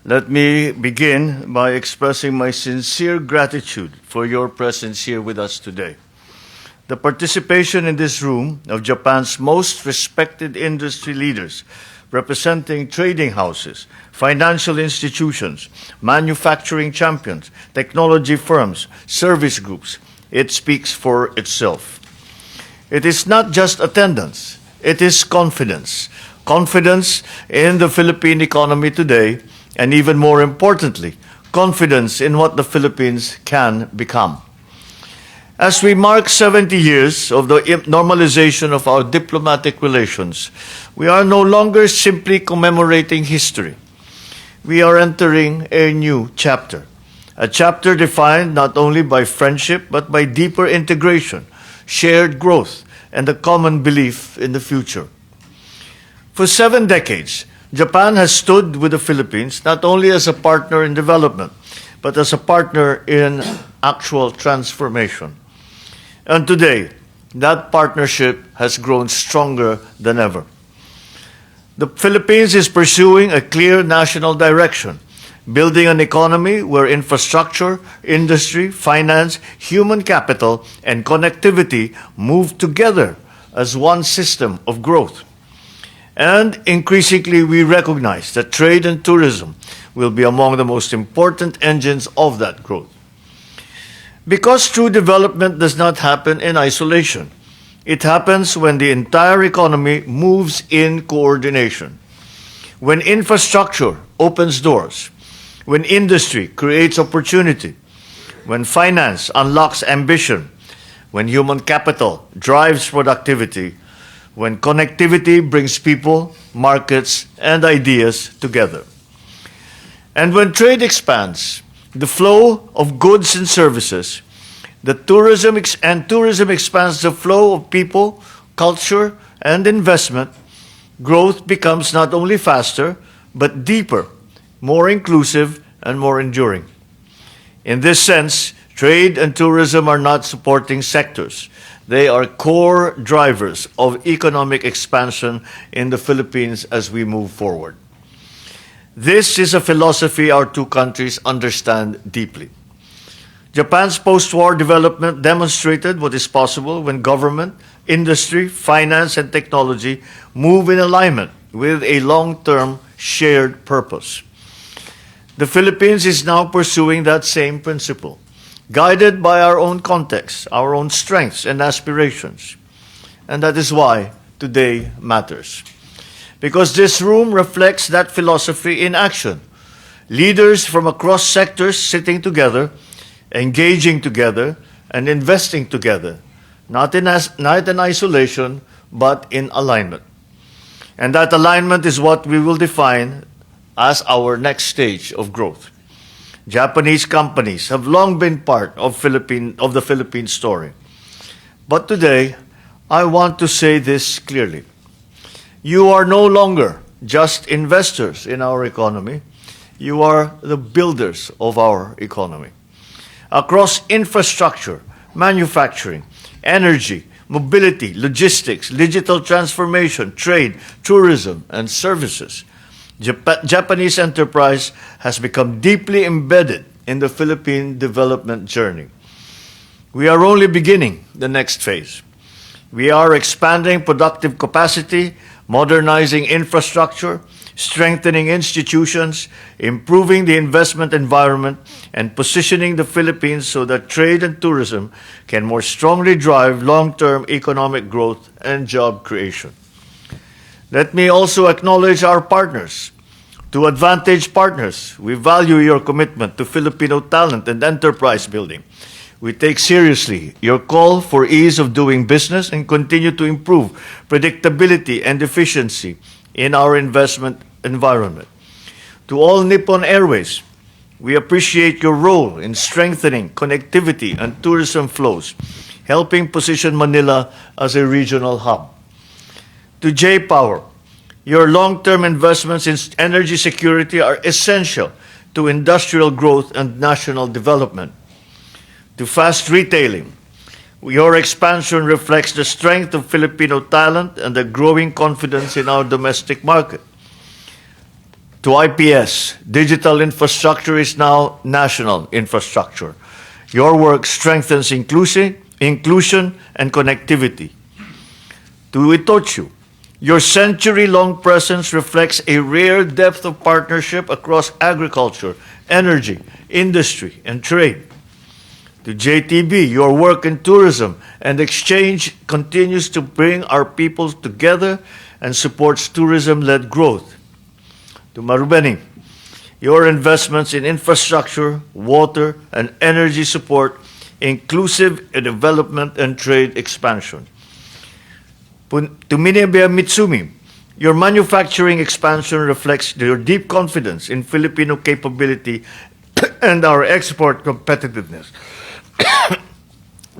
Let me begin by expressing my sincere gratitude for your presence here with us today. The participation in this room of Japan's most respected industry leaders, representing trading houses, financial institutions, manufacturing champions, technology firms, service groups, it speaks for itself. It is not just attendance, it is confidence. Confidence in the Philippine economy today, and even more importantly, confidence in what the Philippines can become. As we mark 70 years of the normalization of our diplomatic relations, we are no longer simply commemorating history. We are entering a new chapter, a chapter defined not only by friendship but by deeper integration, shared growth, and a common belief in the future. For 7 decades, Japan has stood with the Philippines not only as a partner in development, but as a partner in actual transformation. And today, that partnership has grown stronger than ever. The Philippines is pursuing a clear national direction, building an economy where infrastructure, industry, finance, human capital, and connectivity move together as one system of growth. And increasingly, we recognize that trade and tourism will be among the most important engines of that growth. Because true development does not happen in isolation. It happens when the entire economy moves in coordination. When infrastructure opens doors, when industry creates opportunity, when finance unlocks ambition, when human capital drives productivity, when connectivity brings people, markets, and ideas together. And when trade expands, the flow of goods and services, tourism expands the flow of people, culture, and investment, growth becomes not only faster, but deeper, more inclusive, and more enduring. In this sense, trade and tourism are not supporting sectors. They are core drivers of economic expansion in the Philippines as we move forward. This is a philosophy our two countries understand deeply. Japan's post-war development demonstrated what is possible when government, industry, finance, and technology move in alignment with a long-term shared purpose. The Philippines is now pursuing that same principle, guided by our own context, our own strengths and aspirations. And that is why today matters. Because this room reflects that philosophy in action. Leaders from across sectors sitting together, engaging together, and investing together, not in isolation, but in alignment. And that alignment is what we will define as our next stage of growth. Japanese companies have long been part of the Philippine story. But today, I want to say this clearly. You are no longer just investors in our economy. You are the builders of our economy. Across infrastructure, manufacturing, energy, mobility, logistics, digital transformation, trade, tourism, and services, Japanese enterprise has become deeply embedded in the Philippine development journey. We are only beginning the next phase. We are expanding productive capacity, modernizing infrastructure, strengthening institutions, improving the investment environment, and positioning the Philippines so that trade and tourism can more strongly drive long-term economic growth and job creation. Let me also acknowledge our partners. To Advantage Partners, we value your commitment to Filipino talent and enterprise building. We take seriously your call for ease of doing business and continue to improve predictability and efficiency in our investment environment. To All Nippon Airways, we appreciate your role in strengthening connectivity and tourism flows, helping position Manila as a regional hub. To J-Power, your long-term investments in energy security are essential to industrial growth and national development. To Fast Retailing, your expansion reflects the strength of Filipino talent and the growing confidence in our domestic market. To IPS, digital infrastructure is now national infrastructure. Your work strengthens inclusion and connectivity. To Itochu, your century-long presence reflects a rare depth of partnership across agriculture, energy, industry, and trade. To JTB, your work in tourism and exchange continues to bring our peoples together and supports tourism-led growth. To Marubeni, your investments in infrastructure, water, and energy support inclusive development and trade expansion. To Minebea Mitsumi, your manufacturing expansion reflects your deep confidence in Filipino capability and our export competitiveness.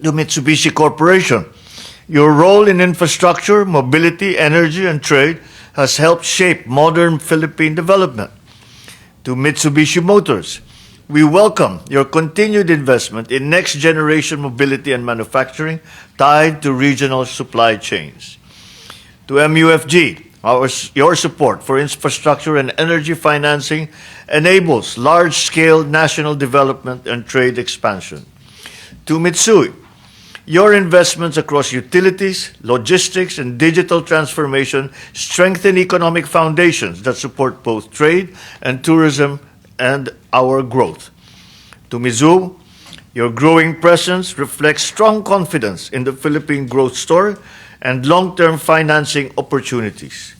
To Mitsubishi Corporation, your role in infrastructure, mobility, energy, and trade has helped shape modern Philippine development. To Mitsubishi Motors, we welcome your continued investment in next-generation mobility and manufacturing tied to regional supply chains. To MUFG, your support for infrastructure and energy financing enables large-scale national development and trade expansion. To Mitsui, your investments across utilities, logistics, and digital transformation strengthen economic foundations that support both trade and tourism and our growth. To Mizzou, your growing presence reflects strong confidence in the Philippine growth story and long-term financing opportunities.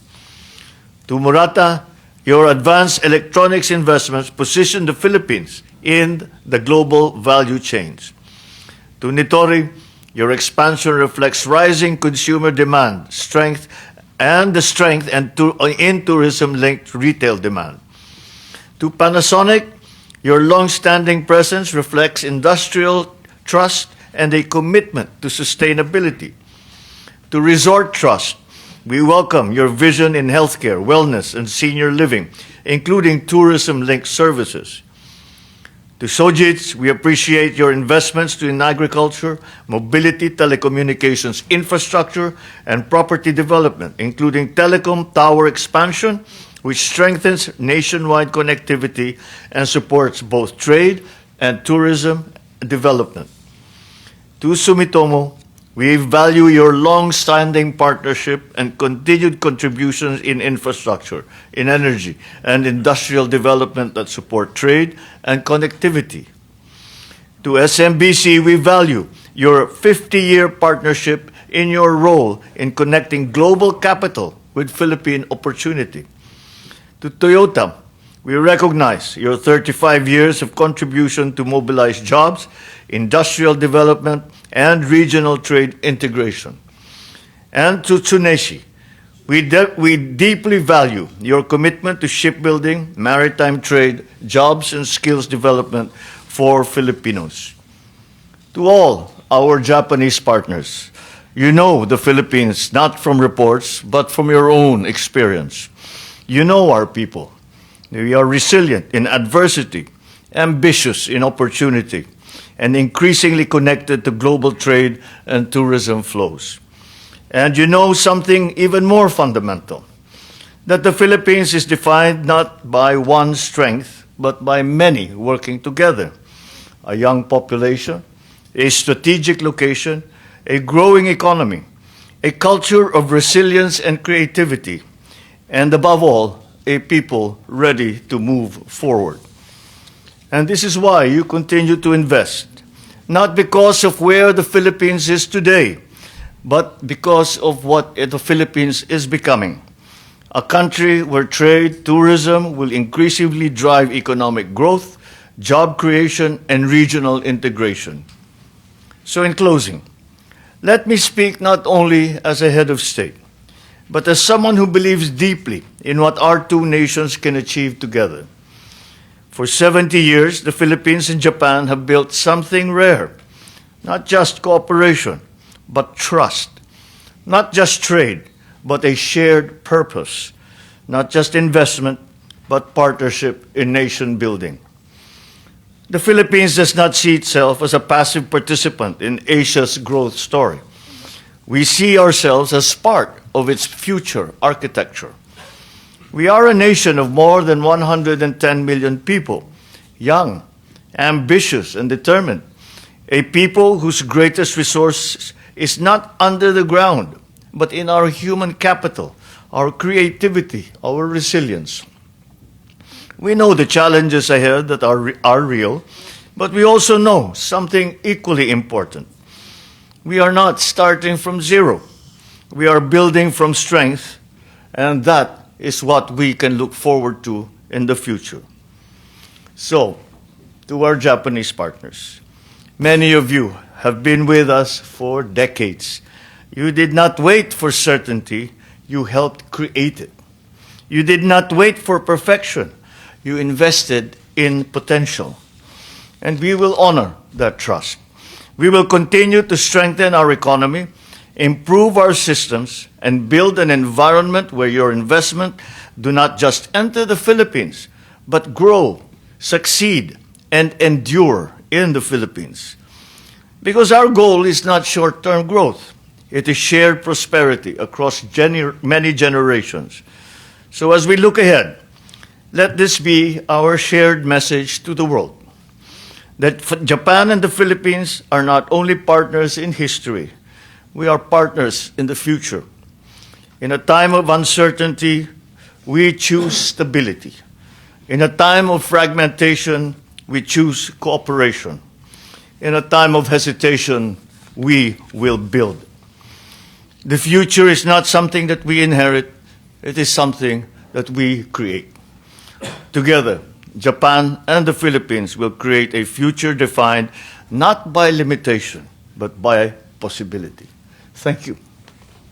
To Murata, your advanced electronics investments position the Philippines in the global value chains. To Nitori, your expansion reflects rising consumer demand, strength in tourism-linked retail demand. To Panasonic, your long-standing presence reflects industrial trust and a commitment to sustainability. To Resort Trust, we welcome your vision in healthcare, wellness, and senior living, including tourism-linked services. To Sojitz, we appreciate your investments in agriculture, mobility, telecommunications infrastructure, and property development, including telecom tower expansion, which strengthens nationwide connectivity and supports both trade and tourism development. To Sumitomo, we value your long-standing partnership and continued contributions in infrastructure, in energy, and industrial development that support trade and connectivity. To SMBC, we value your 50-year partnership in your role in connecting global capital with Philippine opportunity. To Toyota, we recognize your 35 years of contribution to mobilize jobs, industrial development, and regional trade integration. And to Tsuneshi, we deeply value your commitment to shipbuilding, maritime trade, jobs, and skills development for Filipinos. To all our Japanese partners, you know the Philippines not from reports, but from your own experience. You know our people. We are resilient in adversity, ambitious in opportunity, and increasingly connected to global trade and tourism flows. And you know something even more fundamental, that the Philippines is defined not by one strength, but by many working together. A young population, a strategic location, a growing economy, a culture of resilience and creativity, and above all, a people ready to move forward. And this is why you continue to invest, not because of where the Philippines is today, but because of what the Philippines is becoming. A country where trade, tourism will increasingly drive economic growth, job creation, and regional integration. So in closing, let me speak not only as a head of state, but as someone who believes deeply in what our two nations can achieve together. For 70 years, the Philippines and Japan have built something rare, not just cooperation, but trust, not just trade, but a shared purpose, not just investment, but partnership in nation building. The Philippines does not see itself as a passive participant in Asia's growth story. We see ourselves as part of its future architecture. We are a nation of more than 110 million people, young, ambitious, and determined. A people whose greatest resource is not under the ground, but in our human capital, our creativity, our resilience. We know the challenges ahead that are real, but we also know something equally important. We are not starting from zero. We are building from strength, and that is what we can look forward to in the future. So, to our Japanese partners, many of you have been with us for decades. You did not wait for certainty, you helped create it. You did not wait for perfection, you invested in potential. And we will honor that trust. We will continue to strengthen our economy, improve our systems, and build an environment where your investment do not just enter the Philippines, but grow, succeed, and endure in the Philippines. Because our goal is not short-term growth. It is shared prosperity across many generations. So as we look ahead, let this be our shared message to the world, that Japan and the Philippines are not only partners in history, we are partners in the future. In a time of uncertainty, we choose stability. In a time of fragmentation, we choose cooperation. In a time of hesitation, we will build. The future is not something that we inherit, it is something that we create. Together, Japan and the Philippines will create a future defined not by limitation, but by possibility. Thank you.